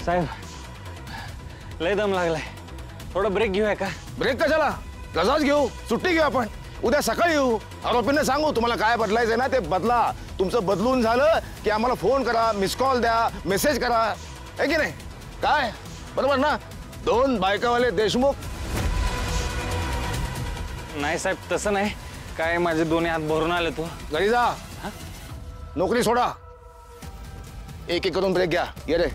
साहेब लय दम लागलाय, थोडा ब्रेक घेऊया का? ब्रेक कशाला, रजाच घेऊ, सुट्टी घेऊ आपण, उद्या सकाळी येऊ. आरोपींना सांगू तुम्हाला काय बदलायचंय ना ते बदला. तुमचं बदलून झालं की आम्हाला फोन करा, मिस कॉल द्या, मेसेज करा, है की नाही? काय बरोबर ना? 2 बायकावाले देशमुख. नाही साहेब तसं नाही, काय माझे दोन्ही हात भरून आले. तो घरी जा, नोकरी सोडा, एक एक करून ब्रेक घ्या. ये रे.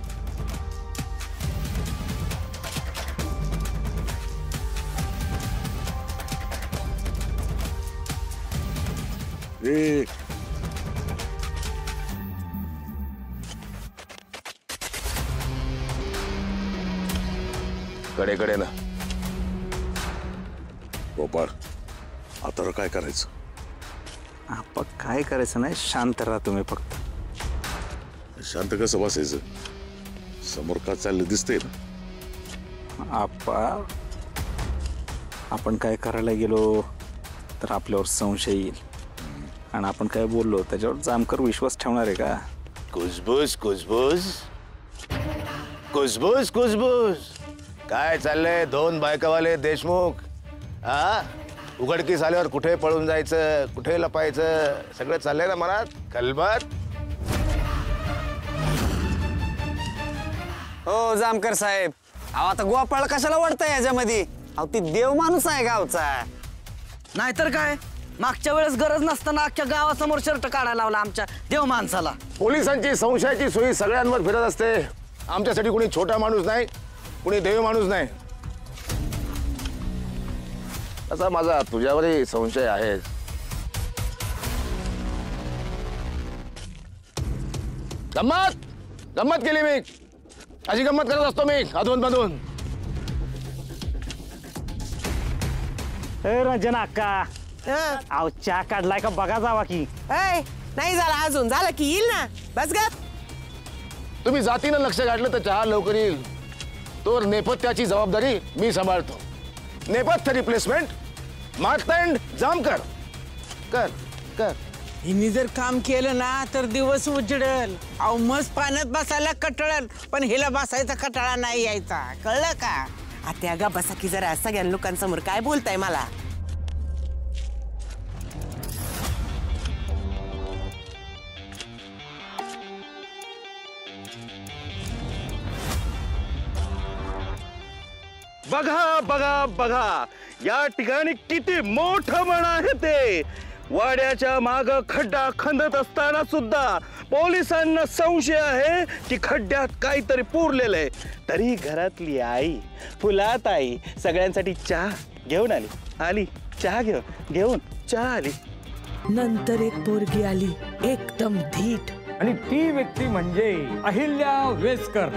कडे कडे ना. गोपाळ, आता काय करायचं? आपण काय करायचं नाही, शांत राहा तुम्ही फक्त. शांत कसं बसायचं? समोर काय चाललं दिसतंय ना. आपण काय करायला गेलो तर आपल्यावर संशय येईल, आणि आपण काय बोललो त्याच्यावर जामकर विश्वास ठेवणार आहे का? कुसबुस कुसबुस कुसबुस कुसबुस. काय चाललंय 2 बायकावाले देशमुख? उघडकीस आल्यावर कुठे पळून जायचं, कुठे लपायचं, सगळं चाललंय ना मनात कलबत. हो जामकर साहेब, अहो आता गोपाळ कशाला वाटतंय याच्यामध्ये? अहो ती देव माणूस आहे गावचा. नाहीतर काय, मागच्या वेळेस गरज नसताना अख्ख्या गावासमोर शर्ट काढायला लावला आमच्या देव माणसाला. पोलिसांची संशयाची सोयी सगळ्यांवर फिरत असते. आमच्यासाठी कोणी छोटा माणूस नाही, कोणी देव माणूस नाही. असा माझा तुझ्यावरही संशय आहे. गंमत गंमत केली मी, अशी गंमत करत असतो मी अधून मधून. रंजना अक्का, अहो चहा काढलाय का बघा जावा की. नाही झाला अजून, झालं की येईल ना. बस ग. तुम्ही जातीनं लक्ष घातलं तर चहा लवकर येईल. तर नेपथ्याची जबाबदारी मी सांभाळतो. नेपथ्य रिप्लेसमेंट मार्तंड जामकर. कर कर. हिने जर काम केलं ना तर दिवस उजडेल. अहो मस्त पाण्यात बसायला कटाळल, पण हिला बसायचा कटाळा नाही यायचा, कळलं का? आता गा बसा की जरा, सगळ्या लोकांसमोर काय बोलताय मला? बघा बघा बघा, या ठिकाणी किती मोठं म्हण आहे ते. वाड्याच्या माग खड्डा खंदत असताना सुद्धा पोलिसांना संशय आहे की खड्ड्यात काहीतरी पुरलेलं आहे. तरी घरातली आई फुलात आई सगळ्यांसाठी चहा घेऊन आली. चहा घेऊन चहा आली. नंतर एक पोरगी आली, एकदम धीट, आणि ती व्यक्ती म्हणजे अहिल्या वेसकर.